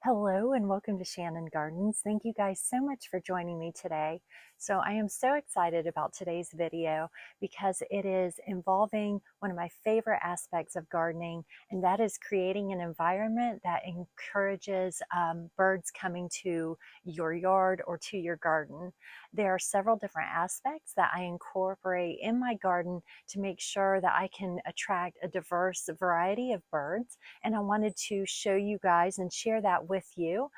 Hello and welcome to Shannon Gardens. Thank you guys so much for joining me today. So I am so excited about today's video because it is involving one of my favorite aspects of gardening, and that is creating an environment that encourages birds coming to your yard or to your garden. There are several different aspects that I incorporate in my garden to make sure that I can attract a diverse variety of birds, and I wanted to show you guys and share that with you.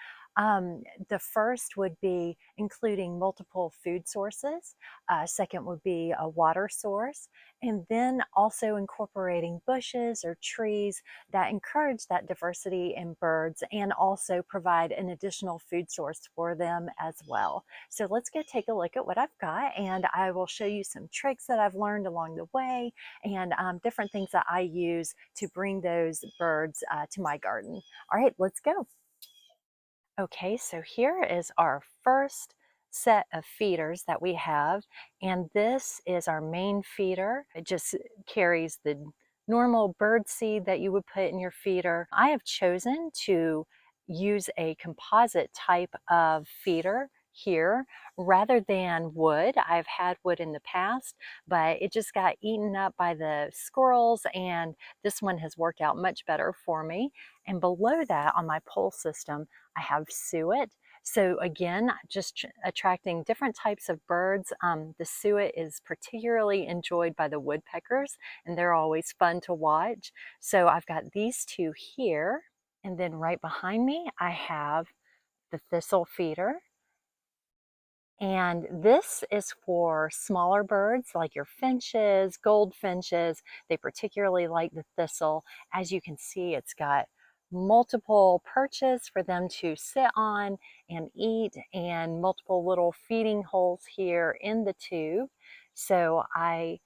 The first would be including multiple food sources. Second would be a water source, and then also incorporating bushes or trees that encourage that diversity in birds and also provide an additional food source for them as well. So let's go take a look at what I've got, and I will show you some tricks that I've learned along the way and different things that I use to bring those birds to my garden. All right, let's go. Okay, so here is our first set of feeders that we have, and this is our main feeder. It just carries the normal bird seed that you would put in your feeder. I have chosen to use a composite type of feeder here rather than wood. I've had wood in the past, but it just got eaten up by the squirrels, and this one has worked out much better for me. And below that on my pole system, I have suet. So again, just attracting different types of birds. The suet is particularly enjoyed by the woodpeckers, and they're always fun to watch. So I've got these two here, and then right behind me, I have the thistle feeder. And this is for smaller birds like your finches, goldfinches. They particularly like the thistle. As you can see, it's got multiple perches for them to sit on and eat, and multiple little feeding holes here in the tube. So I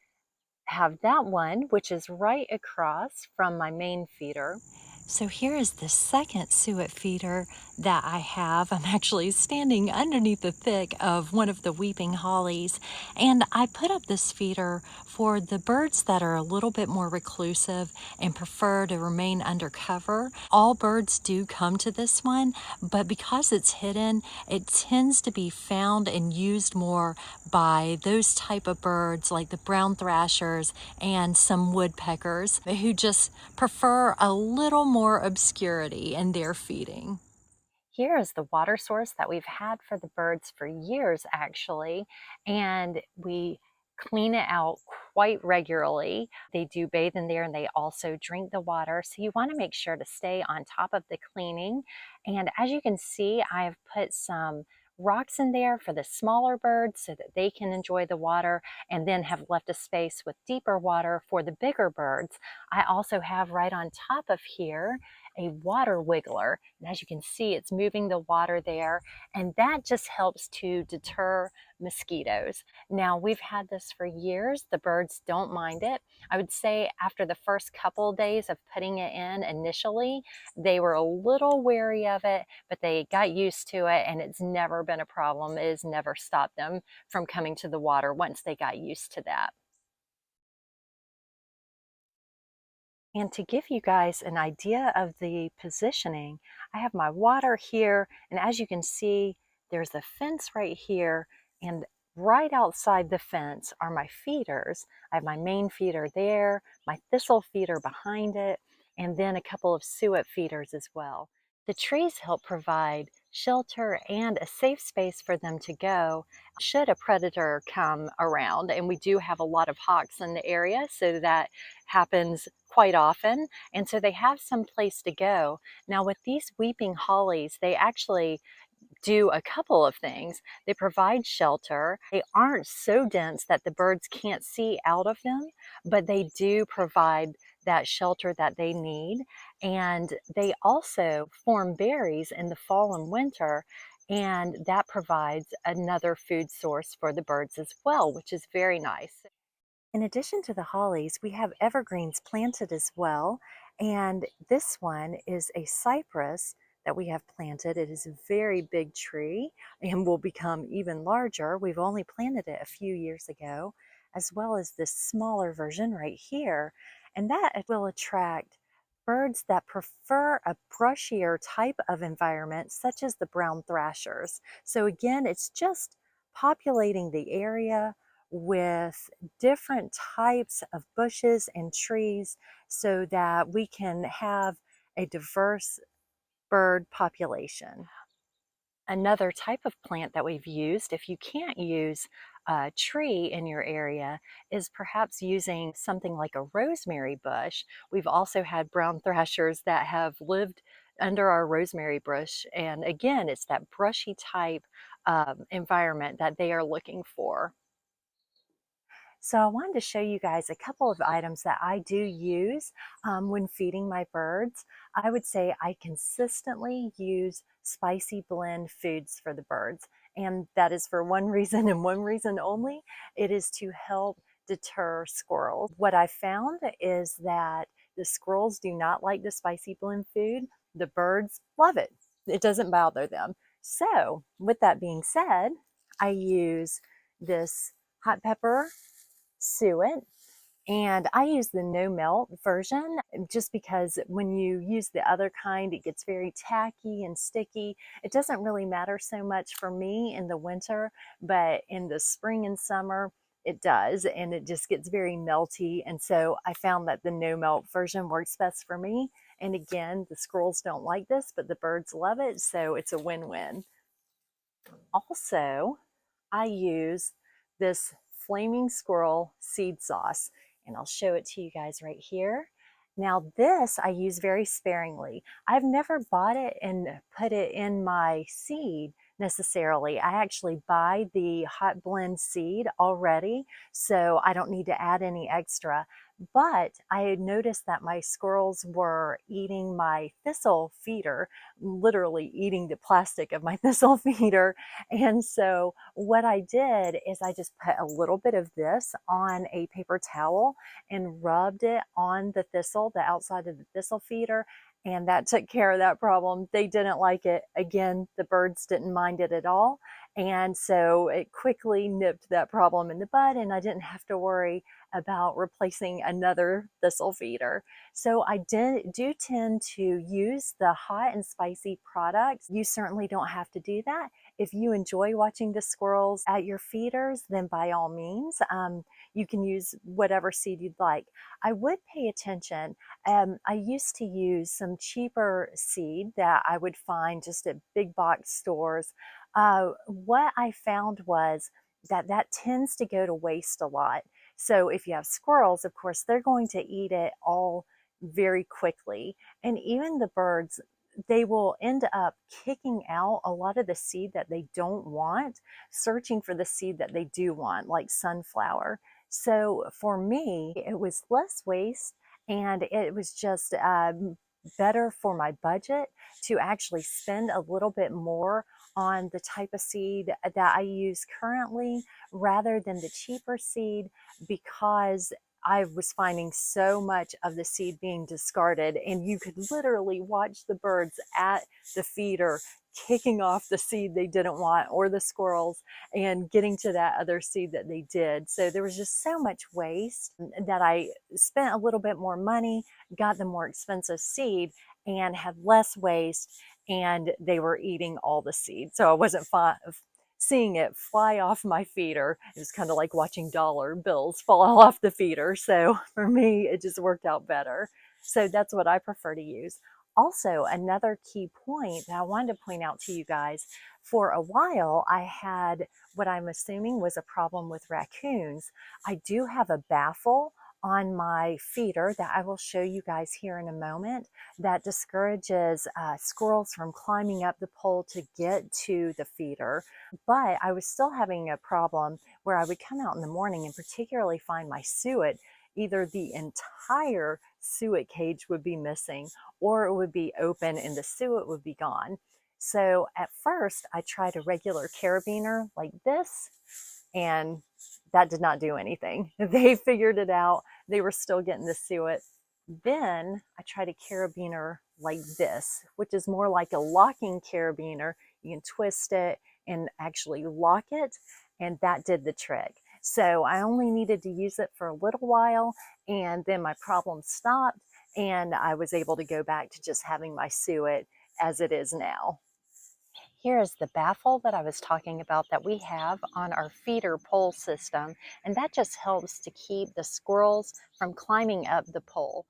have that one, which is right across from my main feeder. So here is the second suet feeder that I have. I'm actually standing underneath the thick of one of the weeping hollies, and I put up this feeder for the birds that are a little bit more reclusive and prefer to remain under cover. All birds do come to this one, but because it's hidden, it tends to be found and used more by those type of birds like the brown thrashers and some woodpeckers who just prefer a little more obscurity in their feeding. Here is the water source that we've had for the birds for years, actually, and we clean it out quite regularly. They do bathe in there and they also drink the water. So you want to make sure to stay on top of the cleaning. And as you can see, I've put some rocks in there for the smaller birds so that they can enjoy the water, and then have left a space with deeper water for the bigger birds. I also have right on top of here a water wiggler. And as you can see, it's moving the water there, and that just helps to deter mosquitoes. Now, we've had this for years. The birds don't mind it. I would say after the first couple days of putting it in initially, they were a little wary of it, but they got used to it, and it's never been a problem. It has never stopped them from coming to the water once they got used to that. And to give you guys an idea of the positioning, I have my water here, and as you can see, there's a fence right here, and right outside the fence are my feeders. I have my main feeder there, my thistle feeder behind it, and then a couple of suet feeders as well. The trees help provide shelter and a safe space for them to go should a predator come around. And we do have a lot of hawks in the area, so that happens quite often. And so they have some place to go. Now, with these weeping hollies, they actually do a couple of things. They provide shelter. They aren't so dense that the birds can't see out of them, but they do provide that shelter that they need. And they also form berries in the fall and winter, and that provides another food source for the birds as well, which is very nice. In addition to the hollies, we have evergreens planted as well. And this one is a cypress that we have planted. It is a very big tree and will become even larger. We've only planted it a few years ago, as well as this smaller version right here. And that will attract birds that prefer a brushier type of environment, such as the brown thrashers. So again, it's just populating the area with different types of bushes and trees so that we can have a diverse bird population. Another type of plant that we've used, if you can't use a tree in your area, is perhaps using something like a rosemary bush. We've also had brown thrashers that have lived under our rosemary bush. And again, it's that brushy type environment that they are looking for. So I wanted to show you guys a couple of items that I do use when feeding my birds. I would say I consistently use spicy blend foods for the birds. And that is for one reason and one reason only. It is to help deter squirrels. What I found is that the squirrels do not like the spicy blend food. The birds love it. It doesn't bother them. So with that being said, I use this hot pepper suet, and I use the no melt version just because when you use the other kind, it gets very tacky and sticky. It doesn't really matter so much for me in the winter, but in the spring and summer, it does, and it just gets very melty. And so I found that the no melt version works best for me. And again, the squirrels don't like this, but the birds love it, so it's a win-win. Also, I use this flaming squirrel seed sauce, and I'll show it to you guys right here. Now this I use very sparingly. I've never bought it and put it in my seed necessarily. I actually buy the hot blend seed already, so I don't need to add any extra. But I had noticed that my squirrels were eating my thistle feeder, literally eating the plastic of my thistle feeder. And so what I did is I just put a little bit of this on a paper towel and rubbed it on the thistle, the outside of the thistle feeder, and that took care of that problem. They didn't like it. Again, the birds didn't mind it at all. And so it quickly nipped that problem in the bud, and I didn't have to worry about replacing another thistle feeder. So I do tend to use the hot and spicy products. You certainly don't have to do that. If you enjoy watching the squirrels at your feeders, then by all means, you can use whatever seed you'd like. I would pay attention. I used to use some cheaper seed that I would find just at big box stores. What I found was that tends to go to waste a lot. So if you have squirrels, of course, they're going to eat it all very quickly. And even the birds, they will end up kicking out a lot of the seed that they don't want, searching for the seed that they do want, like sunflower. So for me, it was less waste, and it was just better for my budget to actually spend a little bit more on the type of seed that I use currently rather than the cheaper seed, because I was finding so much of the seed being discarded, and you could literally watch the birds at the feeder kicking off the seed they didn't want, or the squirrels, and getting to that other seed that they did. So there was just so much waste that I spent a little bit more money, got the more expensive seed, and had less waste, and they were eating all the seed. So I wasn't seeing it fly off my feeder. It was kind of like watching dollar bills fall off the feeder. So for me, it just worked out better. So that's what I prefer to use. Also, another key point that I wanted to point out to you guys, for a while, I had what I'm assuming was a problem with raccoons. I do have a baffle on my feeder that I will show you guys here in a moment that discourages squirrels from climbing up the pole to get to the feeder. But I was still having a problem where I would come out in the morning and particularly find my suet, either the entire suet cage would be missing, or it would be open and the suet would be gone. So at first I tried a regular carabiner like this, and that did not do anything. They figured it out. They were still getting the suet. Then I tried a carabiner like this, which is more like a locking carabiner. You can twist it and actually lock it, and that did the trick. So I only needed to use it for a little while, and then my problem stopped, and I was able to go back to just having my suet as it is now. Here is the baffle that I was talking about that we have on our feeder pole system, and that just helps to keep the squirrels from climbing up the pole.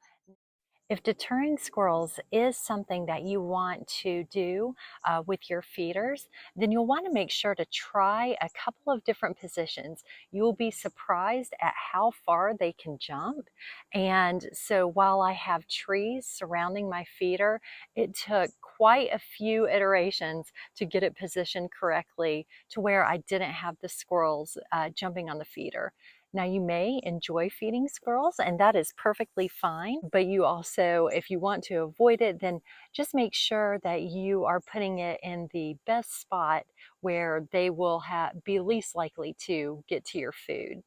If deterring squirrels is something that you want to do with your feeders, then you'll want to make sure to try a couple of different positions. You'll be surprised at how far they can jump. And so while I have trees surrounding my feeder, it took quite a few iterations to get it positioned correctly to where I didn't have the squirrels jumping on the feeder. Now, you may enjoy feeding squirrels, and that is perfectly fine, but you also, if you want to avoid it, then just make sure that you are putting it in the best spot where they will be least likely to get to your food.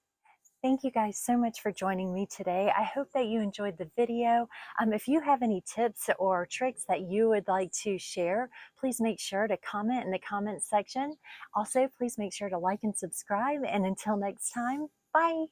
Thank you guys so much for joining me today. I hope that you enjoyed the video. If you have any tips or tricks that you would like to share, please make sure to comment in the comments section. Also, please make sure to like and subscribe. And until next time, bye.